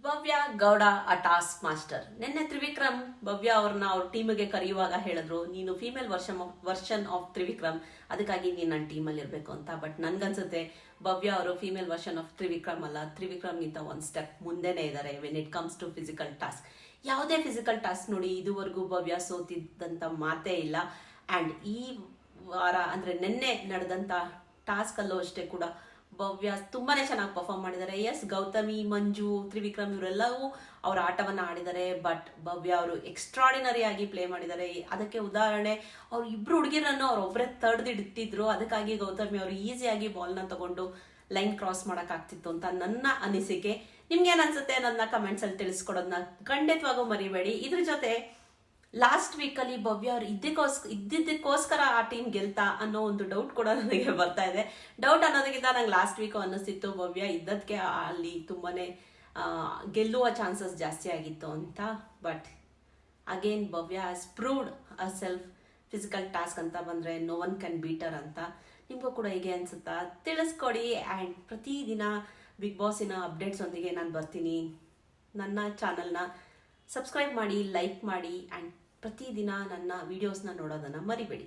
ಭವ್ಯ ಗೌಡ ಆ task master. ನಿನ್ನೆ ತ್ರಿವಿಕ್ರಮ್ ಭವ್ಯ ಅವ್ರನ್ನ ಅವ್ರ ಟೀಮಿಗೆ ಕರೆಯುವಾಗ ಹೇಳಿದ್ರು, ನೀನು ಫೀಮೇಲ್ ವರ್ಷನ್ ಆಫ್ ತ್ರಿವಿಕ್ರಮ್, ಅದಕ್ಕಾಗಿ ನೀನು ನನ್ನ ಟೀಮಲ್ಲಿ ಇರಬೇಕು ಅಂತ. ಬಟ್ ನನ್ಗನ್ಸುತ್ತೆ ಭವ್ಯ ಅವರು ಫೀಮೇಲ್ ವರ್ಷನ್ ಆಫ್ ತ್ರಿವಿಕ್ರಮ್ ಅಲ್ಲ, ತ್ರಿವಿಕ್ರಮ್ಗಿಂತ ಒಂದು ಸ್ಟೆಪ್ ಮುಂದೆನೇ ಇದ್ದಾರೆ when it comes to physical task. ಯಾವುದೇ ಫಿಸಿಕಲ್ ಟಾಸ್ಕ್ ನೋಡಿ ಇದುವರೆಗೂ ಭವ್ಯ ಸೋತಿದ್ದಂಥ ಮಾತೇ ಇಲ್ಲ. ಆ್ಯಂಡ್ ಈ ವಾರ ಅಂದರೆ ನಿನ್ನೆ ನಡೆದಂಥ ಟಾಸ್ಕಲ್ಲೂ ಅಷ್ಟೇ ಕೂಡ ಭವ್ಯ ತುಂಬಾನೇ ಚೆನ್ನಾಗಿ ಪರ್ಫಾರ್ಮ್ ಮಾಡಿದ್ದಾರೆ. ಎಸ್, ಗೌತಮಿ, ಮಂಜು, ತ್ರಿವಿಕ್ರಮ್ ಇವರೆಲ್ಲವೂ ಅವ್ರ ಆಟವನ್ನು ಆಡಿದ್ದಾರೆ. ಬಟ್ ಭವ್ಯ ಅವರು ಎಕ್ಸ್ಟ್ರಾಡಿನರಿ ಆಗಿ ಪ್ಲೇ ಮಾಡಿದ್ದಾರೆ. ಅದಕ್ಕೆ ಉದಾಹರಣೆ, ಅವ್ರು ಇಬ್ರು ಹುಡುಗಿರನ್ನು ಅವ್ರು ಒಬ್ಬರೇ ತಡೆದಿಟ್ಟಿದ್ರು. ಅದಕ್ಕಾಗಿ ಗೌತಮಿ ಅವರು ಈಸಿಯಾಗಿ ಬಾಲ್ನ ತಗೊಂಡು ಲೈನ್ ಕ್ರಾಸ್ ಮಾಡೋಕ್ಕಾಗ್ತಿತ್ತು ಅಂತ ನನ್ನ ಅನಿಸಿಕೆ. ನಿಮ್ಗೇನು ಅನ್ಸುತ್ತೆ ನನ್ನ ಕಮೆಂಟ್ಸಲ್ಲಿ ತಿಳಿಸ್ಕೊಡೋದನ್ನ ಖಂಡಿತವಾಗೂ ಮರಿಬೇಡಿ. ಇದ್ರ ಜೊತೆ ಲಾಸ್ಟ್ ವೀಕಲ್ಲಿ ಭವ್ಯ ಅವ್ರು ಇದ್ದಿದ್ದಕ್ಕೋಸ್ಕರ ಆ ಟೀಮ್ ಗೆಲ್ತಾ ಅನ್ನೋ ಒಂದು ಡೌಟ್ ಕೂಡ ನನಗೆ ಬರ್ತಾ ಇದೆ. ಡೌಟ್ ಅನ್ನೋದಕ್ಕಿಂತ ನಂಗೆ ಲಾಸ್ಟ್ ವೀಕು ಅನ್ನಿಸ್ತಿತ್ತು ಭವ್ಯ ಇದ್ದದಕ್ಕೆ ಅಲ್ಲಿ ತುಂಬಾನೇ ಗೆಲ್ಲುವ ಚಾನ್ಸಸ್ ಜಾಸ್ತಿ ಆಗಿತ್ತು ಅಂತ. But again Bhavya has proved a self. Physical task ಅಂತ ಬಂದರೆ ನೋ ಒನ್ ಕ್ಯಾನ್ ಬೀಟರ್ ಅಂತ. ನಿಮಗೂ ಕೂಡ ಹೀಗೆ ಅನ್ಸುತ್ತಾ ತಿಳಿಸ್ಕೊಡಿ. ಆ್ಯಂಡ್ ಪ್ರತಿದಿನ ಬಿಗ್ ಬಾಸಿನ ಅಪ್ಡೇಟ್ಸ್ ಒಂದಿಗೆ ನಾನು ಬರ್ತೀನಿ. ನನ್ನ ಚಾನಲ್ನ ಸಬ್ಸ್ಕ್ರೈಬ್ ಮಾಡಿ, ಲೈಕ್ ಮಾಡಿ, ಆ್ಯಂಡ್ ಪ್ರತಿದಿನ ನನ್ನ ವಿಡಿಯೋಸ್ನ ನೋಡೋದನ್ನು ಮರಿಬೇಡಿ.